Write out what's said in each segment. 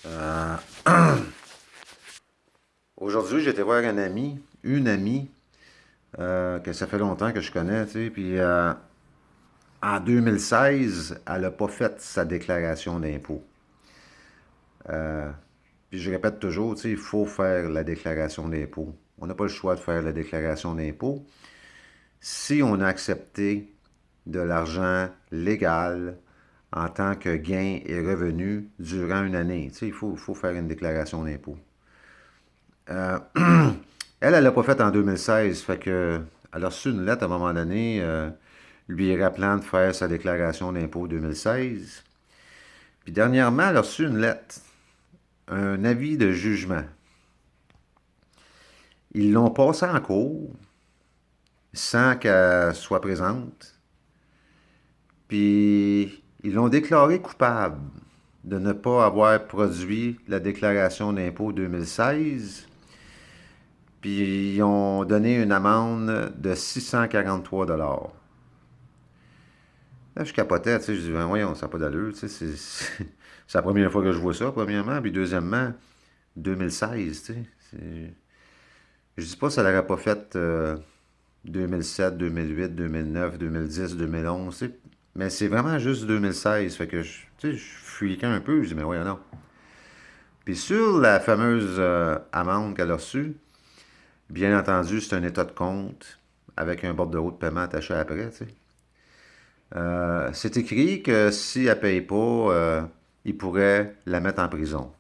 Euh, Aujourd'hui, j'étais voir une amie, que ça fait longtemps que je connais, tu sais, puis en 2016, elle n'a pas fait sa déclaration d'impôt. Euh, Puis je répète toujours, tu sais, il faut faire la déclaration d'impôt. On n'a pas le choix de faire la déclaration d'impôt si on a accepté de l'argent légal en tant que gain et revenu durant une année. Tu sais, il faut faire une déclaration d'impôt. Euh, elle l'a pas fait en 2016, fait que elle a reçu une lettre à un moment donné, lui rappelant de faire sa déclaration d'impôt 2016. Puis dernièrement, elle a reçu une lettre, un avis de jugement. Ils l'ont passé en cours sans qu'elle soit présente, puis ils l'ont déclarée coupable de ne pas avoir produit la déclaration d'impôt 2016, puis ils ont donné une amende de 643 $. Là, je capotais, tu sais, je dis, ben, voyons, ça n'a pas d'allure, tu sais, c'est la première fois que je vois ça, premièrement, puis deuxièmement, 2016, tu sais, je dis pas que ça l'aurait pas fait 2007, 2008, 2009, 2010, 2011, tu sais, mais c'est vraiment juste 2016, fait que, tu sais, je fuiquais un peu, je dis, mais voyons, non. Puis sur la fameuse amende qu'elle a reçue, bien entendu, c'est un état de compte avec un bordereau de paiement attaché après, tu sais. C'est écrit que si elle ne paye pas, il pourrait la mettre en prison.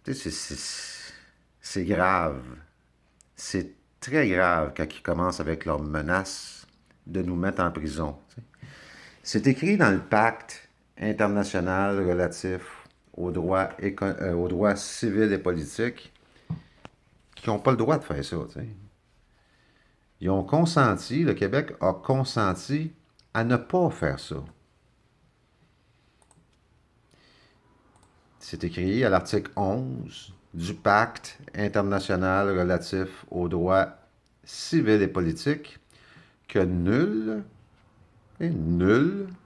Tu sais, c'est grave. C'est très grave quand ils commencent avec leurs menaces de nous mettre en prison. C'est écrit dans le pacte international relatif aux droits civils et politiques qui n'ont pas le droit de faire ça. T'sais. Ils ont consenti, le Québec a consenti à ne pas faire ça. C'est écrit à l'article 11 du pacte international relatif aux droits civils et politiques que nul,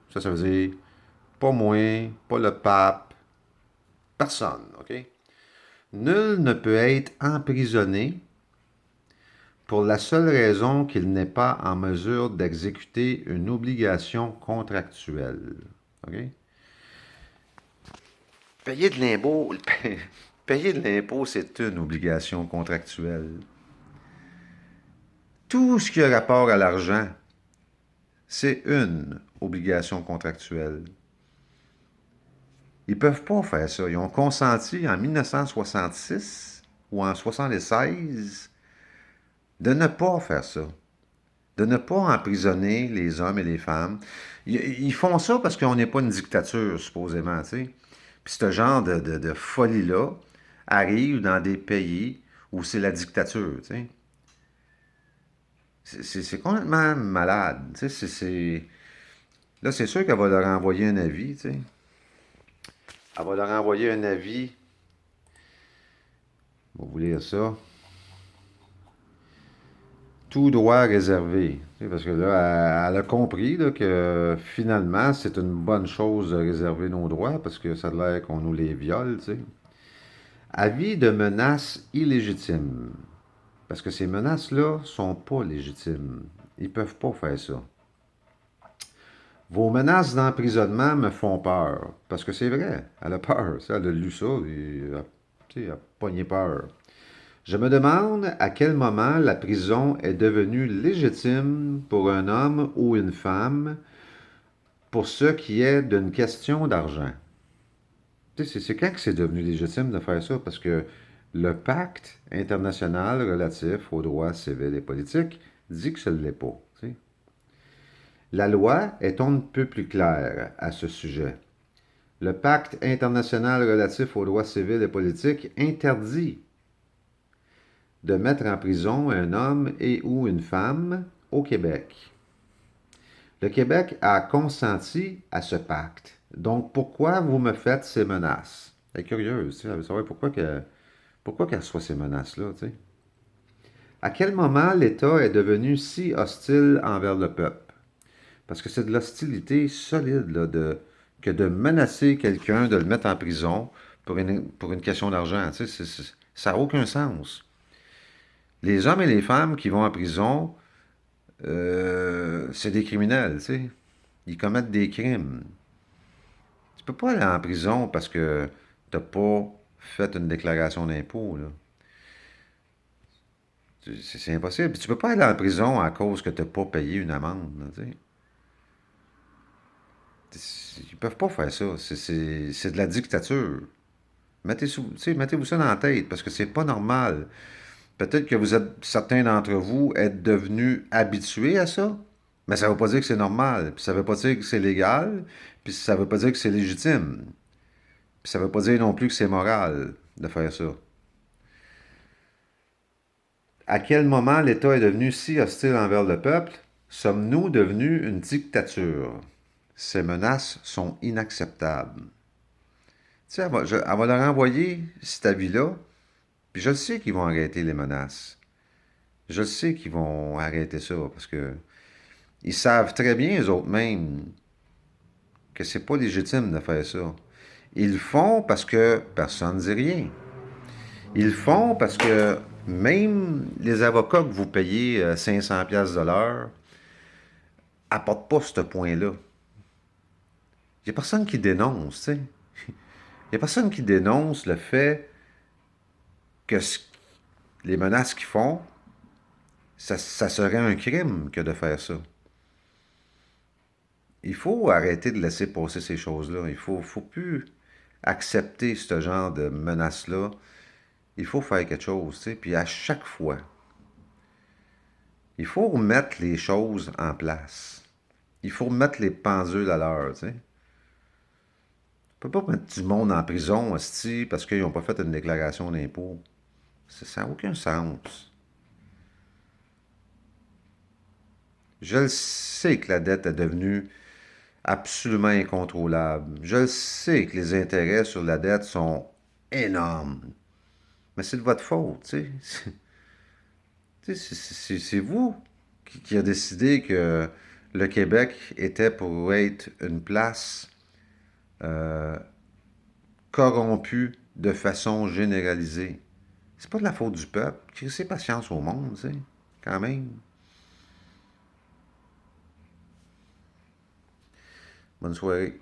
ça veut dire pas moi, pas le pape, personne, OK? Nul ne peut être emprisonné pour la seule raison qu'il n'est pas en mesure d'exécuter une obligation contractuelle. OK? Payer de l'impôt, payer de l'impôt, c'est une obligation contractuelle. Tout ce qui a rapport à l'argent, c'est une obligation contractuelle. Ils ne peuvent pas faire ça. Ils ont consenti en 1966 ou en 1976 de ne pas faire ça. De ne pas emprisonner les hommes et les femmes. Ils font ça parce qu'on n'est pas une dictature, supposément. T'sais. Puis ce genre de folie-là arrive dans des pays où c'est la dictature. T'sais. C'est complètement malade. Là, c'est sûr qu'elle va leur envoyer un avis. T'sais. Elle va leur envoyer un avis. On va vous lire ça. Tout droit réservé. Parce que là, elle a compris là, que finalement, c'est une bonne chose de réserver nos droits parce que ça a l'air qu'on nous les viole. T'sais. Avis de menaces illégitimes. Parce que ces menaces-là sont pas légitimes. Ils peuvent pas faire ça. Vos menaces d'emprisonnement me font peur. Parce que c'est vrai, elle a peur. Elle a lu ça et elle a pogné peur. Je me demande à quel moment la prison est devenue légitime pour un homme ou une femme pour ce qui est d'une question d'argent. C'est quand que c'est devenu légitime de faire ça? Parce que le pacte international relatif aux droits civils et politiques dit que ce ne l'est pas. T'sais. La loi est on ne peut plus claire à ce sujet. Le pacte international relatif aux droits civils et politiques interdit de mettre en prison un homme et ou une femme au Québec. Le Québec a consenti à ce pacte. Donc, pourquoi vous me faites ces menaces? Elle est curieuse, elle veut savoir pourquoi qu'elle reçoit ces menaces-là. T'sais. À quel moment l'État est devenu si hostile envers le peuple? Parce que c'est de l'hostilité solide là, que de menacer quelqu'un de le mettre en prison pour une question d'argent. Tu sais, ça n'a aucun sens. Les hommes et les femmes qui vont en prison, c'est des criminels, tu sais. Ils commettent des crimes. Tu peux pas aller en prison parce que tu n'as pas fait une déclaration d'impôt, là. C'est impossible. Puis tu peux pas aller en prison à cause que tu n'as pas payé une amende, là, tu sais. Ils peuvent pas faire ça. C'est de la dictature. Mettez-vous ça dans la tête, parce que c'est pas normal. Peut-être que certains d'entre vous êtes devenus habitués à ça, mais ça ne veut pas dire que c'est normal, puis ça ne veut pas dire que c'est légal, puis ça ne veut pas dire que c'est légitime, puis ça ne veut pas dire non plus que c'est moral de faire ça. À quel moment l'État est devenu si hostile envers le peuple? Sommes-nous devenus une dictature? Ces menaces sont inacceptables. Tu sais, elle va leur envoyer cet avis-là, puis je le sais qu'ils vont arrêter les menaces. Je le sais qu'ils vont arrêter ça, parce que ils savent très bien, eux autres mêmes, que c'est pas légitime de faire ça. Ils le font parce que personne ne dit rien. Ils le font parce que même les avocats que vous payez 500 pièces de l'heure apportent pas ce point-là. Il n'y a personne qui dénonce, tu sais. Il n'y a personne qui dénonce le fait que les menaces qu'ils font, ça serait un crime que de faire ça. Il faut arrêter de laisser passer ces choses-là. Faut plus accepter ce genre de menaces-là. Il faut faire quelque chose, tu sais. Puis à chaque fois, il faut remettre les choses en place. Il faut remettre les pendules à l'heure, tu sais. On peut pas mettre du monde en prison, hostie, parce qu'ils n'ont pas fait une déclaration d'impôt. Ça n'a aucun sens. Je le sais que la dette est devenue absolument incontrôlable. Je le sais que les intérêts sur la dette sont énormes. Mais c'est de votre faute, tu sais. C'est vous qui a décidé que le Québec était pour être une place euh, corrompue de façon généralisée. C'est pas de la faute du peuple. Crissez patience au monde, tu sais, quand même. Bonne soirée.